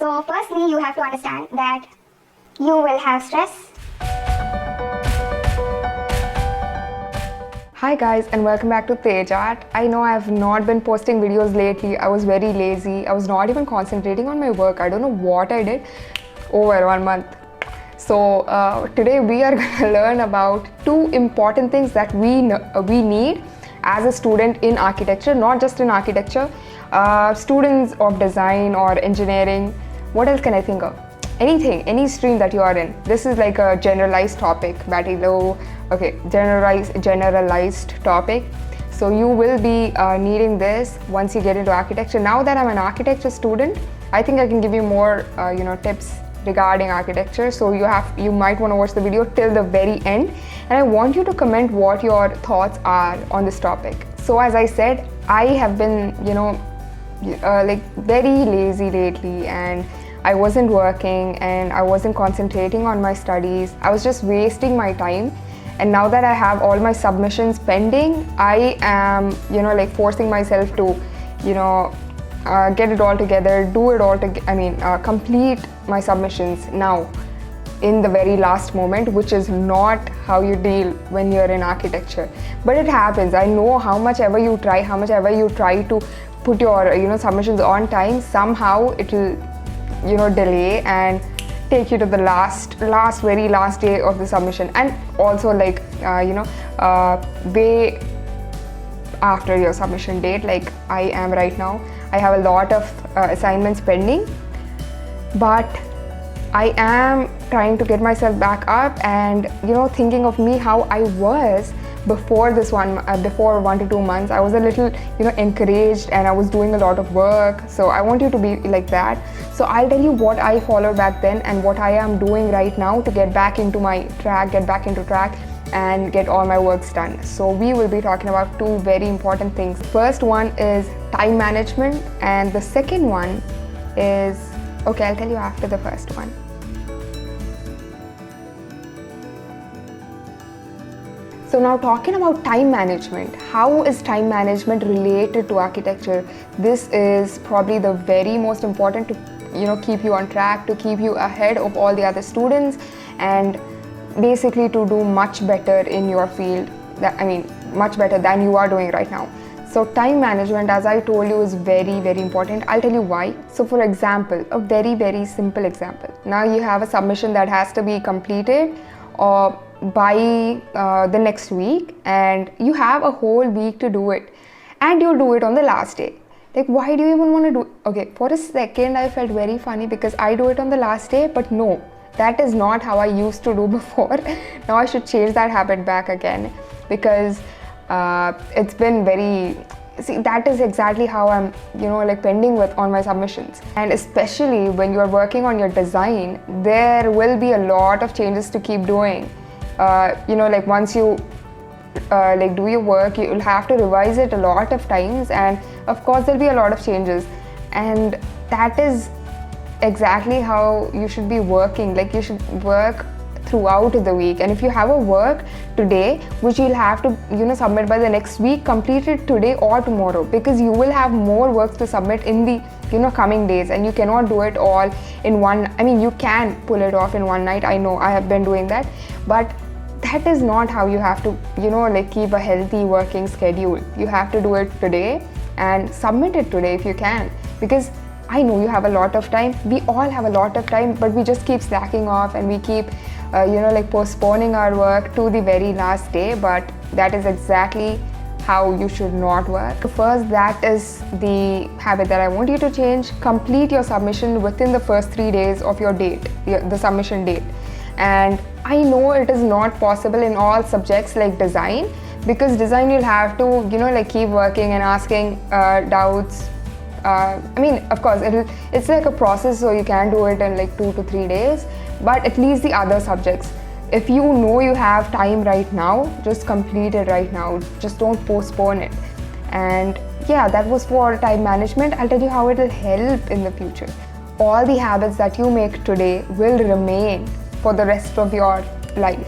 So firstly, you have to understand that you will have stress. Hi guys, and welcome back to Tej Art. I know I have not been posting videos lately. I was very lazy. I was not even concentrating on my work. I don't know what I did over 1 month. So today we are going to learn about two important things that we need as a student in architecture, not just in architecture, students of design or engineering. What else can I think of? Anything, any stream that you are in. This is like a generalized topic, Batilo. Okay, generalized topic. So you will be needing this once you get into architecture. Now that I'm an architecture student, I think I can give you more, tips regarding architecture. So you might want to watch the video till the very end, and I want you to comment what your thoughts are on this topic. So as I said, I have been, like very lazy lately, and I wasn't working and I wasn't concentrating on my studies. I was just wasting my time. And now that I have all my submissions pending, I am, forcing myself to, get it all together, complete my submissions now in the very last moment, which is not how you deal when you're in architecture. But it happens. I know how much ever you try to put your, submissions on time, somehow it will, delay and take you to the very last day of the submission, and also way after your submission date, like I am right now. I have a lot of assignments pending, but I am trying to get myself back up and thinking of me how I was before this before 1 to 2 months. I was a little encouraged and I was doing a lot of work. So I want you to be like that. So I'll tell you what I followed back then and what I am doing right now to get back into track and get all my works done. So we will be talking about two very important things. First one is time management, and the second one is, okay, I'll tell you after the first one. So now talking about time management, how is time management related to architecture? This is probably the very most important to keep you on track, to keep you ahead of all the other students, and basically to do much better in your field. Much better than you are doing right now. So time management, as I told you, is very, very important. I'll tell you why. So for example, a very, very simple example. Now you have a submission that has to be completed by the next week, and you have a whole week to do it, and you'll do it on the last day. Like, why do you even want to do it? Okay, for a second I felt very funny because I do it on the last day, but no, that is not how I used to do before. Now I should change that habit back again, because it's been that is exactly how I'm pending on my submissions. And especially when you're working on your design, there will be a lot of changes to keep doing. Once you do your work, you'll have to revise it a lot of times, and of course there'll be a lot of changes, and that is exactly how you should be working. Like, you should work throughout the week, and if you have a work today which you'll have to submit by the next week, complete it today or tomorrow, because you will have more work to submit in the coming days, and you cannot do it all in one. You can pull it off in one night. I know, I have been doing that, but that is not how you have to keep a healthy working schedule. You have to do it today and submit it today if you can, because I know you have a lot of time. We all have a lot of time, but we just keep slacking off and we keep postponing our work to the very last day. But that is exactly how you should not work. First, that is the habit that I want you to change. Complete your submission within the first 3 days of your date, the submission date. And I know it is not possible in all subjects like design, because design you'll have to keep working and asking doubts. Of course it's like a process, so you can do it in 2 to 3 days, but at least the other subjects, if you know you have time right now, just complete it right now. Just don't postpone it. And yeah, that was for time management. I'll tell you how it will help in the future. All the habits that you make today will remain for the rest of your life.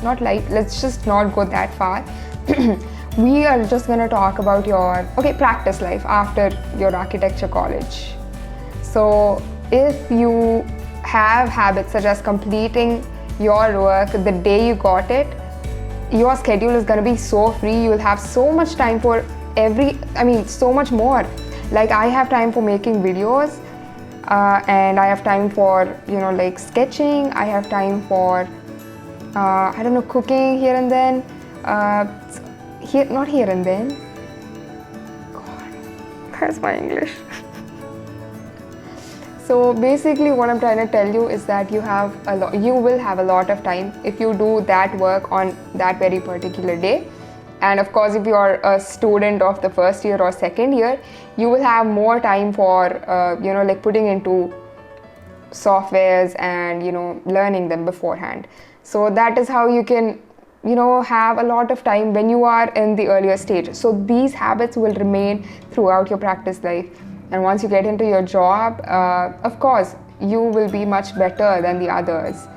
Not life, let's just not go that far. We are just going to talk about your practice life after your architecture college. So if you have habits such as completing your work the day you got it, your schedule is going to be so free. You will have so much time for so much more. Like I have time for making videos, and I have time for like sketching. I have time for cooking here and then. Not here and then. God, where's my English? So basically what I'm trying to tell you is that you will have a lot of time if you do that work on that very particular day. And of course, if you are a student of the first year or second year, you will have more time for like putting into softwares and learning them beforehand. So that is how you can have a lot of time when you are in the earlier stage. So these habits will remain throughout your practice life. And once you get into your job, of course, you will be much better than the others.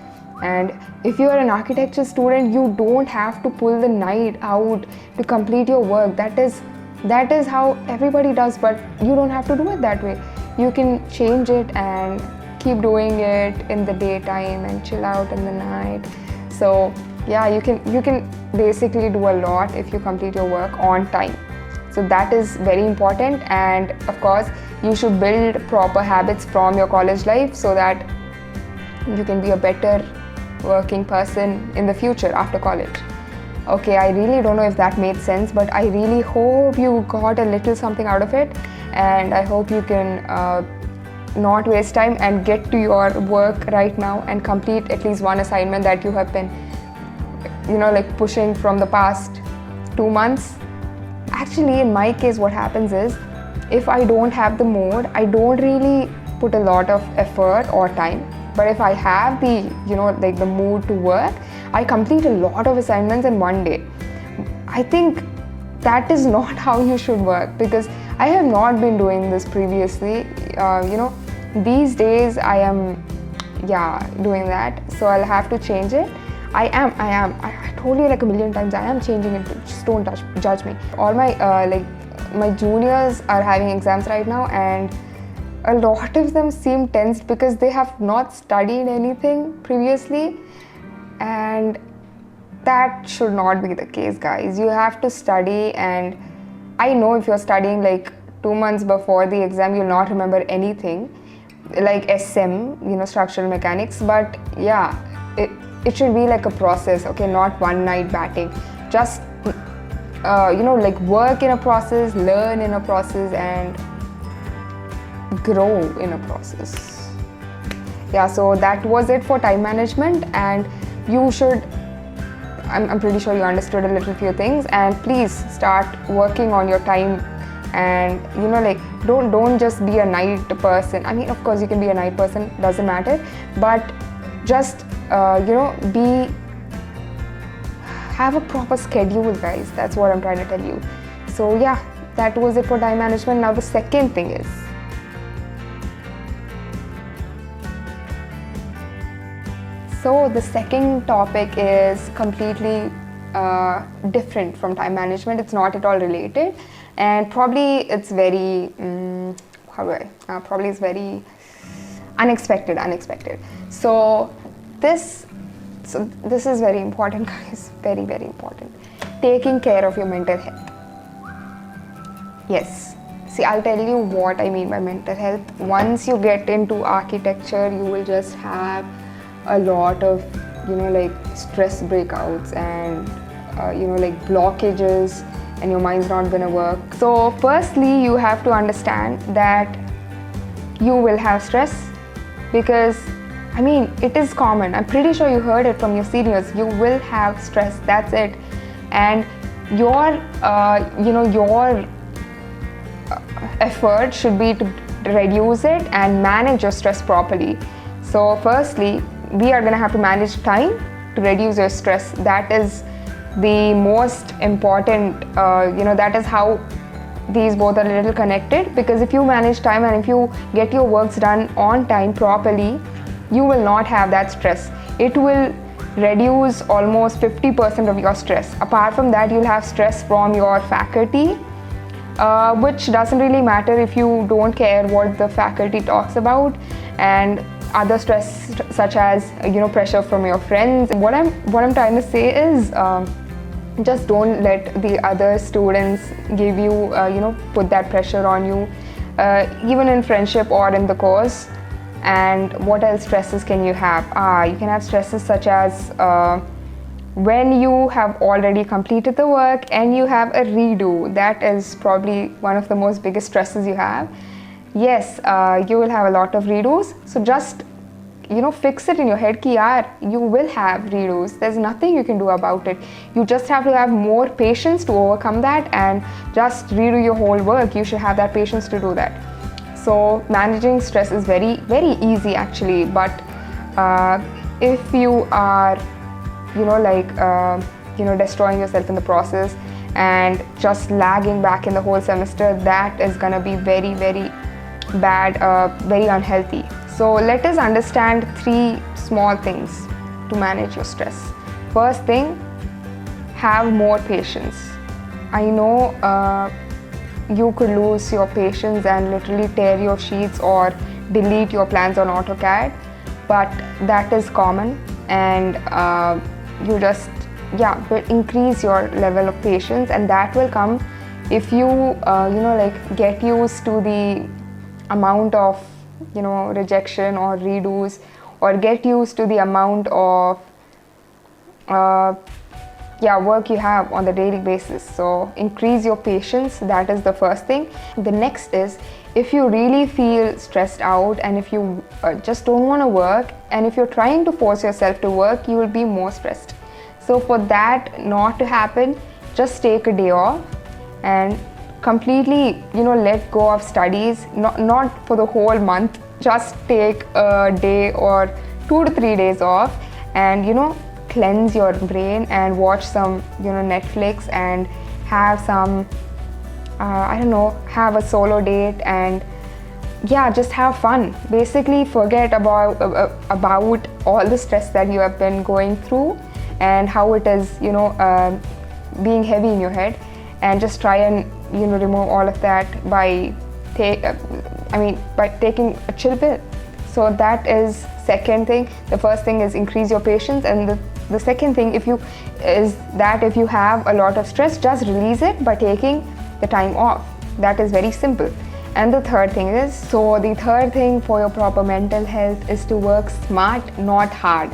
And if you are an architecture student, you don't have to pull the night out to complete your work. That is how everybody does, but you don't have to do it that way. You can change it and keep doing it in the daytime and chill out in the night. So yeah, you can basically do a lot if you complete your work on time. So that is very important. And of course, you should build proper habits from your college life so that you can be a better working person in the future after college. Okay, I really don't know if that made sense, but I really hope you got a little something out of it, and I hope you can not waste time and get to your work right now and complete at least one assignment that you have been like pushing from the past 2 months. Actually, in my case, what happens is, if I don't have the mood, I don't really put a lot of effort or time. But if I have the like the mood to work, I complete a lot of assignments in one day. I think that is not how you should work, because I have not been doing this previously. These days I am doing that, so I'll have to change it. I told you like a million times, I am changing it. Just don't judge me. All my my juniors are having exams right now, and a lot of them seem tensed because they have not studied anything previously, and that should not be the case, guys. You have to study, and I know if you're studying like 2 months before the exam, you'll not remember anything, like SM, structural mechanics. But yeah, it should be like a process, okay, not one night batting. Just like work in a process, learn in a process, and grow in a process. Yeah, so that was it for time management, and you should, I'm pretty sure you understood a little few things, and please start working on your time. And like don't just be a night person. I mean, of course you can be a night person, doesn't matter, but just have a proper schedule, guys. That's what I'm trying to tell you. So yeah, that was it for time management. Now the second thing is, so the second topic is completely different from time management. It's not at all related, and probably it's very probably it's very unexpected. So this is very important, guys. Very, very important. Taking care of your mental health. Yes. See, I'll tell you what I mean by mental health. Once you get into architecture, you will just have a lot of like stress breakouts and like blockages, and your mind's not gonna work. So firstly, you have to understand that you will have stress, because I mean, it is common. I'm pretty sure you heard it from your seniors. You will have stress, that's it. And your your effort should be to reduce it and manage your stress properly. So firstly, we are gonna have to manage time to reduce your stress. That is the most important, that is how these both are a little connected, because if you manage time and if you get your works done on time properly, you will not have that stress. It will reduce almost 50% of your stress. Apart from that, you'll have stress from your faculty, which doesn't really matter if you don't care what the faculty talks about, and other stress such as pressure from your friends. What I'm trying to say is, just don't let the other students give you put that pressure on you, even in friendship or in the course. And what else stresses can you have? You can have stresses such as when you have already completed the work and you have a redo. That is probably one of the most biggest stresses you have. Yes, you will have a lot of redos, so just fix it in your head ki yaar, you will have redos. There's nothing you can do about it. You just have to have more patience to overcome that and just redo your whole work. You should have that patience to do that. So managing stress is very, very easy actually, but if you are destroying yourself in the process and just lagging back in the whole semester, that is gonna be very, very bad, very unhealthy. So let us understand 3 small things to manage your stress. First thing, have more patience. I know you could lose your patience and literally tear your sheets or delete your plans on AutoCAD, but that is common, and you just will increase your level of patience, and that will come if you get used to the amount of rejection or redos, or get used to the amount of work you have on the daily basis. So increase your patience. That is the first thing. The next is, if you really feel stressed out and if you just don't want to work, and if you're trying to force yourself to work, you will be more stressed. So for that not to happen, just take a day off and completely let go of studies. Not for the whole month, just take a day or 2 to 3 days off, and cleanse your brain and watch some Netflix and have some have a solo date, and just have fun. Basically forget about all the stress that you have been going through and how it is being heavy in your head, and just try and remove all of that by taking a chill pill. So that is second thing. The first thing is increase your patience, and the second thing if you have a lot of stress, just release it by taking the time off. That is very simple. And the third thing for your proper mental health is to work smart, not hard.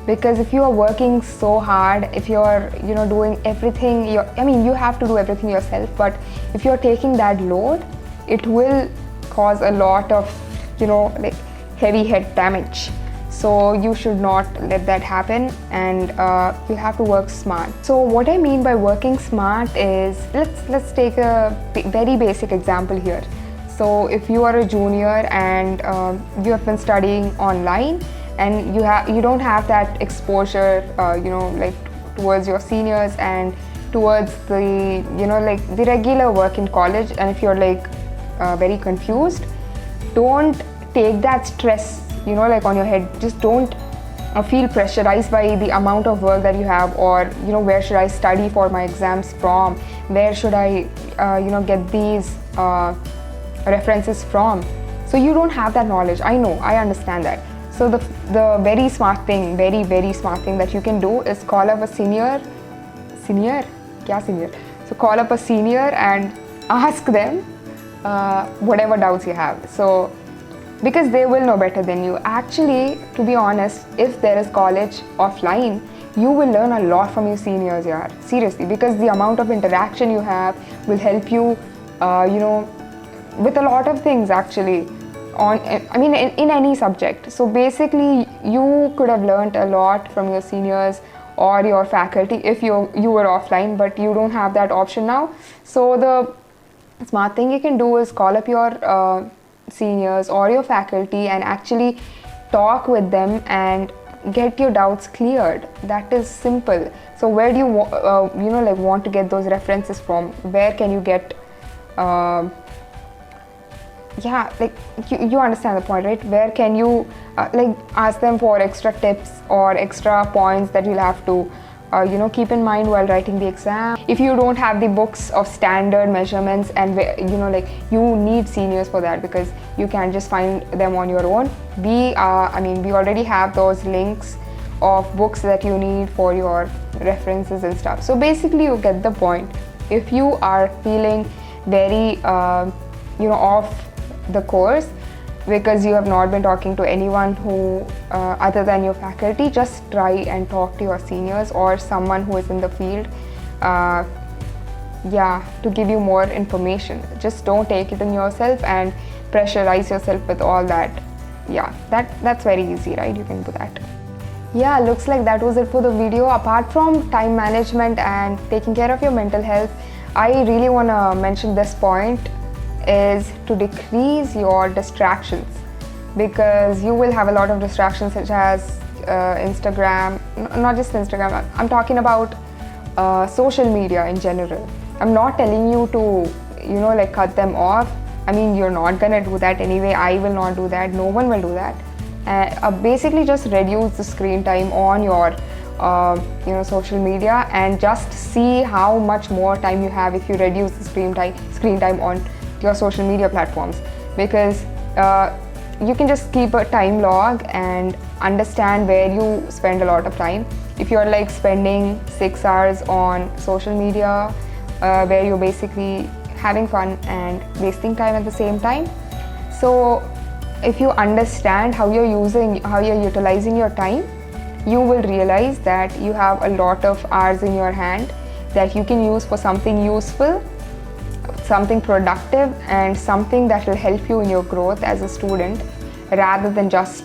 Because if you are working so hard, if you're doing everything, you have to do everything yourself, but if you're taking that load, it will cause a lot of heavy head damage. So you should not let that happen, and you have to work smart. So what I mean by working smart is, let's take a very basic example here. So if you are a junior and you have been studying online, and you don't have that exposure towards your seniors and towards the the regular work in college, and if you're very confused, don't take that stress on your head. Just don't feel pressurized by the amount of work that you have, or where should I study for my exams from, where should I get these references from. So you don't have that knowledge. I understand that. So the very smart thing that you can do is call up a senior. So call up a senior and ask them whatever doubts you have. So because they will know better than you. Actually, to be honest, if there is college offline, you will learn a lot from your seniors, seriously, because the amount of interaction you have will help you with a lot of things actually. In any subject. So basically you could have learned a lot from your seniors or your faculty if you were offline, but you don't have that option now. So the smart thing you can do is call up your seniors or your faculty and actually talk with them and get your doubts cleared. That is simple. So where do you want to get those references from? Where can you get you understand the point, right? Where can you ask them for extra tips or extra points that you'll have to keep in mind while writing the exam. If you don't have the books of standard measurements, and you need seniors for that, because you can't just find them on your own. We already have those links of books that you need for your references and stuff. So basically you get the point. If you are feeling very off the course because you have not been talking to anyone who other than your faculty, just try and talk to your seniors or someone who is in the field to give you more information. Just don't take it in yourself and pressurize yourself with all that. That's very easy, right? You can do that. Looks like that was it for the video. Apart from time management and taking care of your mental health, I really want to mention this point is to decrease your distractions, because you will have a lot of distractions such as Instagram, not just Instagram, I'm talking about social media in general. I'm not telling you to cut them off. I mean, you're not gonna do that anyway. I will not do that. No one will do that. Basically just reduce the screen time on your social media, and just see how much more time you have if you reduce the screen time on your social media platforms, because you can just keep a time log and understand where you spend a lot of time. If you're like spending 6 hours on social media where you're basically having fun and wasting time at the same time, so if you understand how you're utilizing your time, you will realize that you have a lot of hours in your hand that you can use for something useful, something productive, and something that will help you in your growth as a student, rather than just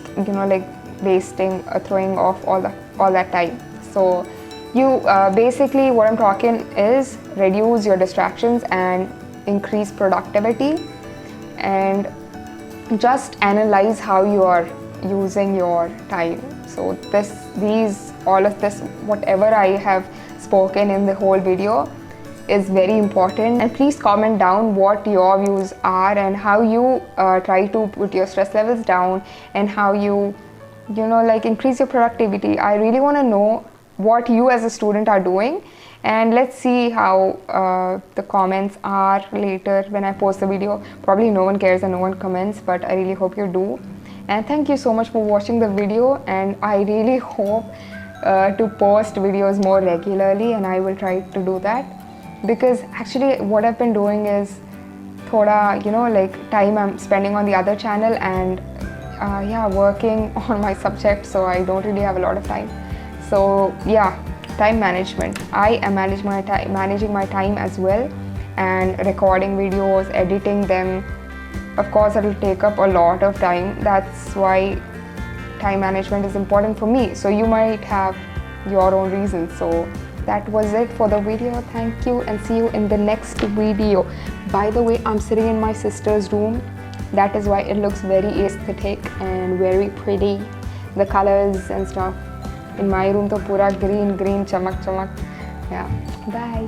wasting or throwing off all that time. So you basically, what I'm talking is reduce your distractions and increase productivity, and just analyze how you are using your time. So all of this, whatever I have spoken in the whole video, is very important. And please comment down what your views are and how you try to put your stress levels down, and how you increase your productivity. I really want to know what you as a student are doing, and let's see how the comments are later when I post the video. Probably no one cares and no one comments, but I really hope you do. And thank you so much for watching the video, and I really hope to post videos more regularly, and I will try to do that, because actually what I've been doing is time I'm spending on the other channel and working on my subject, so I don't really have a lot of time. So time management. I am managing my time as well, and recording videos, editing them. Of course, it will take up a lot of time. That's why time management is important for me. So you might have your own reasons. So that was it for the video. Thank you, and see you in the next video. By the way, I'm sitting in my sister's room. That is why it looks very aesthetic and very pretty. The colors and stuff. In my room, to pura green, chamak. Yeah. Bye.